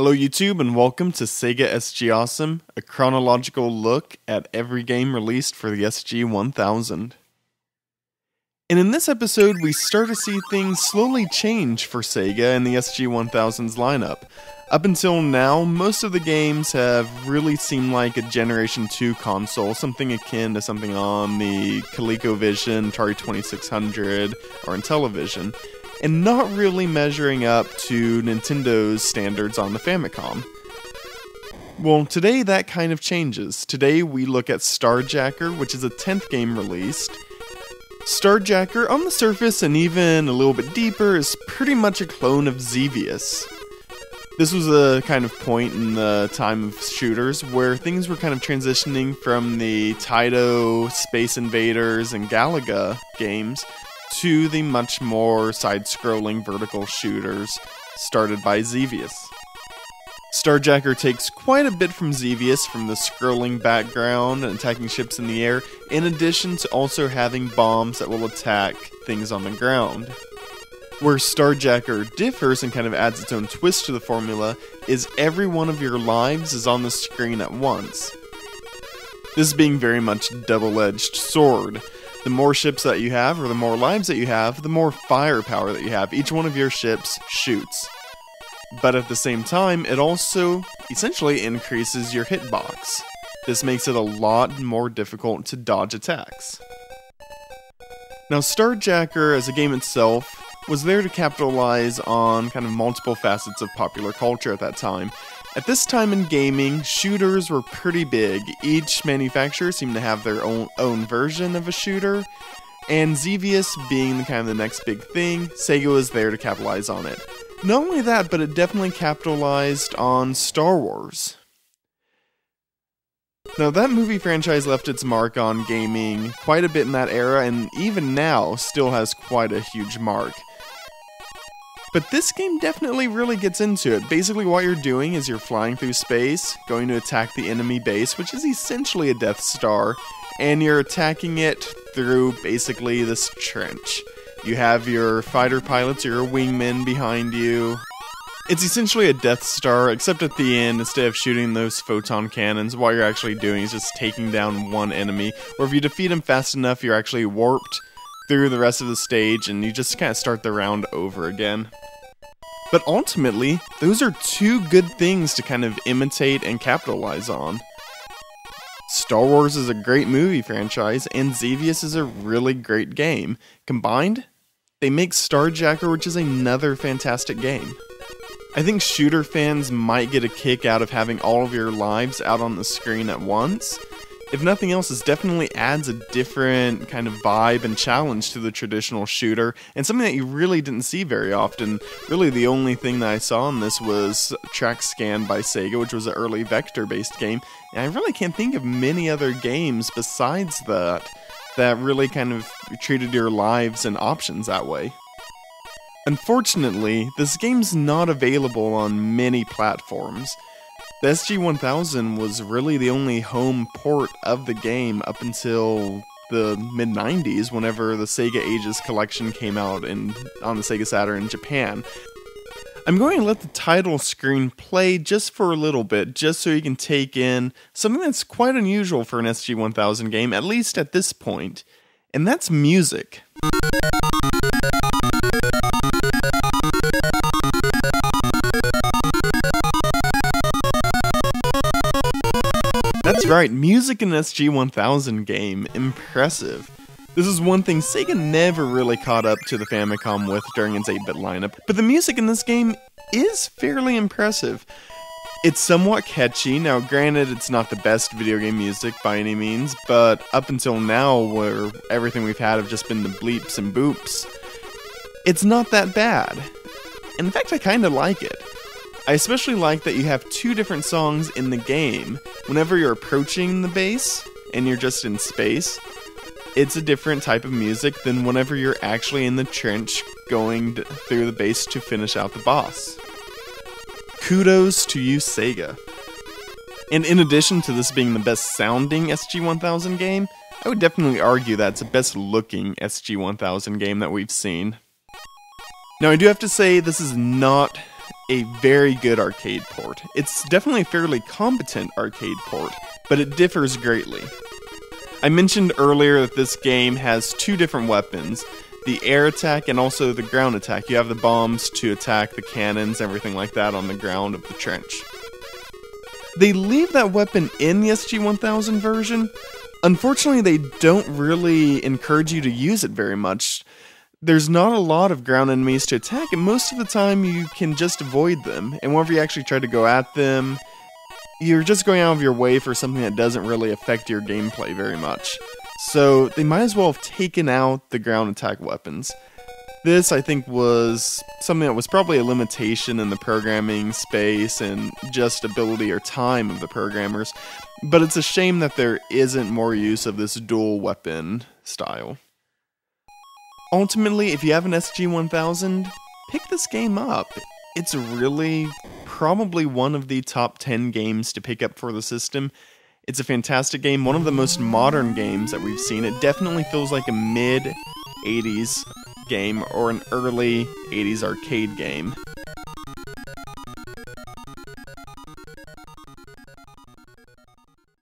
Hello YouTube and welcome to Sega SG Awesome, a chronological look at every game released for the SG-1000. And in this episode we start to see things slowly change for Sega and the SG-1000's lineup. Up until now, most of the games have really seemed like a Generation 2 console, something akin to something on the ColecoVision, Atari 2600, or Intellivision, and not really measuring up to Nintendo's standards on the Famicom. Well, today that kind of changes. Today we look at Starjacker, which is a 10th game released. Starjacker, on the surface and even a little bit deeper, is pretty much a clone of Xevious. This was a kind of point in the time of shooters where things were kind of transitioning from the Taito, Space Invaders, and Galaga games to the much more side-scrolling vertical shooters started by Xevious. Starjacker takes quite a bit from Xevious, from the scrolling background and attacking ships in the air, in addition to also having bombs that will attack things on the ground. Where Starjacker differs and kind of adds its own twist to the formula is every one of your lives is on the screen at once. This being very much a double-edged sword. The more ships that you have, or the more lives that you have, the more firepower that you have. Each one of your ships shoots. But at the same time, it also essentially increases your hitbox. This makes it a lot more difficult to dodge attacks. Now, Starjacker as a game itself was there to capitalize on kind of multiple facets of popular culture at that time. At this time in gaming, shooters were pretty big. Each manufacturer seemed to have their own version of a shooter, and Xevious being kind of the next big thing, Sega was there to capitalize on it. Not only that, but it definitely capitalized on Star Wars. Now, that movie franchise left its mark on gaming quite a bit in that era, and even now still has quite a huge mark. But this game definitely really gets into it. Basically what you're doing is you're flying through space, going to attack the enemy base, which is essentially a Death Star, and you're attacking it through basically this trench. You have your fighter pilots or your wingmen behind you. It's essentially a Death Star, except at the end, instead of shooting those photon cannons, what you're actually doing is just taking down one enemy, or if you defeat him fast enough, you're actually warped through the rest of the stage, and you just kind of start the round over again. But ultimately, those are two good things to kind of imitate and capitalize on. Star Wars is a great movie franchise, and Xevious is a really great game. Combined, they make Starjacker, which is another fantastic game. I think shooter fans might get a kick out of having all of your lives out on the screen at once. If nothing else, this definitely adds a different kind of vibe and challenge to the traditional shooter, and something that you really didn't see very often. Really, the only thing that I saw in this was Track Scan by Sega, which was an early vector-based game, and I really can't think of many other games besides that really kind of treated your lives and options that way. Unfortunately, this game's not available on many platforms. The SG-1000 was really the only home port of the game up until the mid-90s, whenever the Sega Ages collection came out on the Sega Saturn in Japan. I'm going to let the title screen play just for a little bit, just so you can take in something that's quite unusual for an SG-1000 game, at least at this point, and that's music. That's right, music in an SG-1000 game. Impressive. This is one thing Sega never really caught up to the Famicom with during its 8-bit lineup, but the music in this game is fairly impressive. It's somewhat catchy. Now, granted, it's not the best video game music by any means, but up until now, where everything we've had have just been the bleeps and boops, it's not that bad. In fact, I kinda like it. I especially like that you have two different songs in the game. Whenever you're approaching the base, and you're just in space, it's a different type of music than whenever you're actually in the trench going through the base to finish out the boss. Kudos to you, Sega. And in addition to this being the best sounding SG-1000 game, I would definitely argue that it's the best looking SG-1000 game that we've seen. Now I do have to say this is not a very good arcade port. It's definitely a fairly competent arcade port, but it differs greatly. I mentioned earlier that this game has two different weapons, the air attack and also the ground attack. You have the bombs to attack the cannons, everything like that on the ground of the trench. They leave that weapon in the SG-1000 version. Unfortunately, they don't really encourage you to use it very much. There's not a lot of ground enemies to attack, and most of the time you can just avoid them. And whenever you actually try to go at them, you're just going out of your way for something that doesn't really affect your gameplay very much. So they might as well have taken out the ground attack weapons. This, I think, was something that was probably a limitation in the programming space and just ability or time of the programmers, but it's a shame that there isn't more use of this dual weapon style. Ultimately, if you have an SG-1000, pick this game up. It's really probably one of the top 10 games to pick up for the system. It's a fantastic game, one of the most modern games that we've seen. It definitely feels like a mid-80s game or an early 80s arcade game.